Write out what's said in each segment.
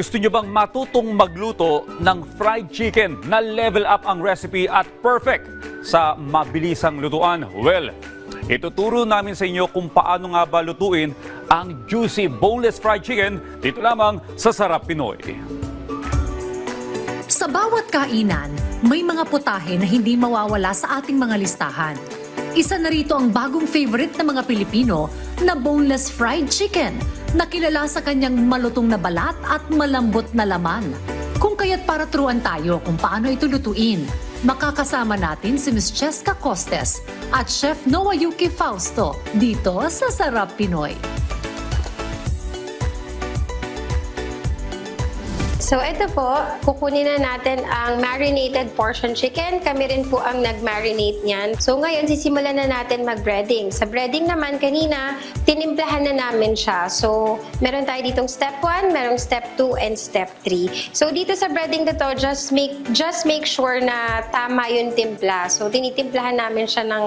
gusto nyo bang matutong magluto ng fried chicken na level up ang recipe at perfect sa mabilisang lutuan? Well, ituturo namin sa inyo kung paano nga ba lutuin ang juicy boneless fried chicken dito lamang sa Sarap Pinoy. Sa bawat kainan, may mga putahe na hindi mawawala sa ating mga listahan. Isa na rito ang bagong favorite ng mga Pilipino na boneless fried chicken na kilala sa kanyang malutong na balat at malambot na laman. Kung kaya't para turuan tayo kung paano ito lutuin, makakasama natin si Ms. Cheska Costes at Chef Noah Yuki Fausto dito sa Sarap Pinoy. So ito po, kukunin na natin ang marinated portion chicken. Kami rin po ang nag-marinate niyan. So ngayon, sisimulan na natin mag-breading. Sa breading naman, kanina, tinimplahan na namin siya. So meron tayo ditong step 1, merong step 2, and step 3. So dito sa breading na to, just make sure na tama yung timpla. So tinitimplahan namin siya ng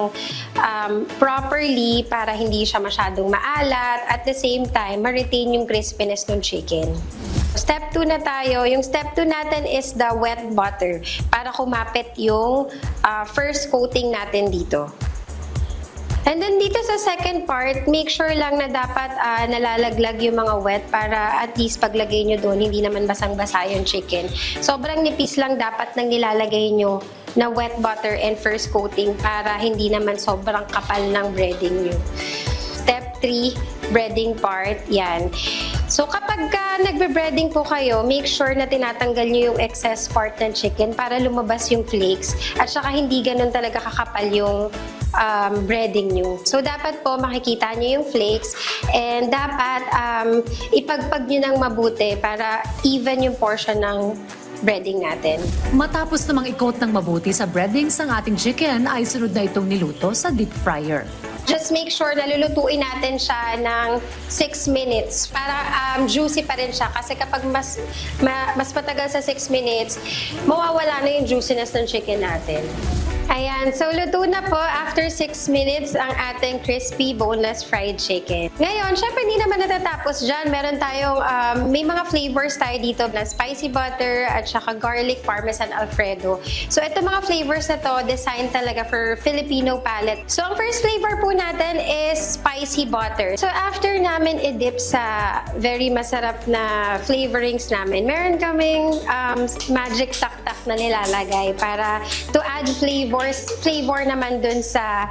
properly para hindi siya masyadong maalat. At the same time, ma-retain yung crispiness ng chicken. Step 2 na tayo. Yung step 2 natin is the wet butter para kumapit yung first coating natin dito. And then dito sa second part, make sure lang na dapat nalalaglag yung mga wet para at least paglagay nyo doon, hindi naman basang-basa yung chicken. Sobrang nipis lang dapat nang nilalagay nyo na wet butter and first coating para hindi naman sobrang kapal ng breading nyo. Step 3, breading part, yan. So kapag nagbe-breading po kayo, make sure na tinatanggal nyo yung excess part ng chicken para lumabas yung flakes at saka hindi ganun talaga kakapal yung breading nyo. So dapat po makikita nyo yung flakes and dapat ipagpag nyo ng mabuti para even yung portion ng breading natin. Matapos namang i-coat ng mabuti sa breadings ng ating chicken ay sunod na itong niluto sa deep fryer. Just make sure na lulutuin natin siya ng 6 minutes para juicy pa rin siya. Kasi kapag mas matagal sa 6 minutes, mawawala na yung juiciness ng chicken natin. Ayan, so luto na po after 6 minutes ang ating crispy boneless fried chicken. Ngayon, syempre hindi naman natatapos dyan. Meron tayong, may mga flavors tayo dito na spicy butter at saka garlic parmesan alfredo. So ito mga flavors na to, designed talaga for Filipino palate. So ang first flavor po natin is spicy butter. So after namin i-dip sa very masarap na flavorings namin, meron kaming magic tak-tak na nilalagay para to add flavor naman dun sa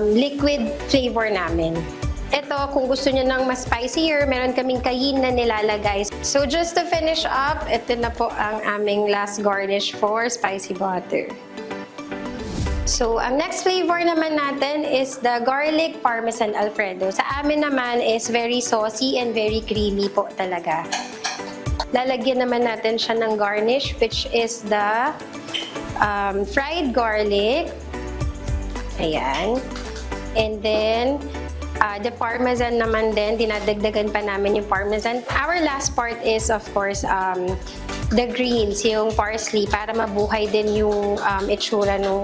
liquid flavor namin. Ito, kung gusto niyo ng mas spicier, meron kaming cayenne na nilalagay. So just to finish up, ito na po ang aming last garnish for spicy butter. So, ang next flavor naman natin is the garlic parmesan alfredo. Sa amin naman is very saucy and very creamy po talaga. Lalagyan naman natin siya ng garnish, which is the fried garlic. Ayan. And then, the parmesan naman din, dinadagdagan pa namin yung parmesan. Our last part is, of course, the greens, yung parsley, para mabuhay din yung itsura ng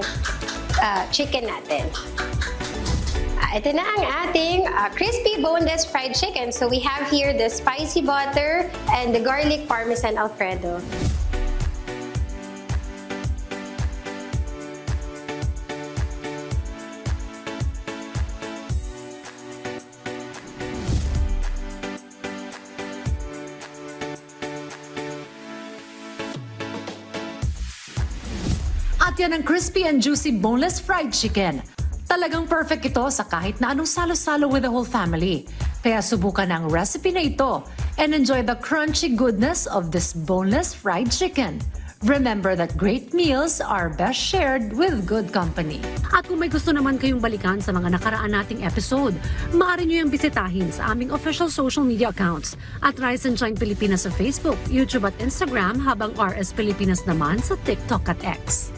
chicken natin. Ito na ang ating crispy boneless fried chicken. So we have here the spicy butter and the garlic parmesan alfredo. At yan ang crispy and juicy boneless fried chicken. Talagang perfect ito sa kahit na anong salo-salo with the whole family. Kaya subukan ang recipe na ito and enjoy the crunchy goodness of this boneless fried chicken. Remember that great meals are best shared with good company. At kung may gusto naman kayong balikan sa mga nakaraan nating episode, maaari nyo yung bisitahin sa aming official social media accounts at Rise and Shine Pilipinas sa Facebook, YouTube at Instagram, habang RS Pilipinas naman sa TikTok at X.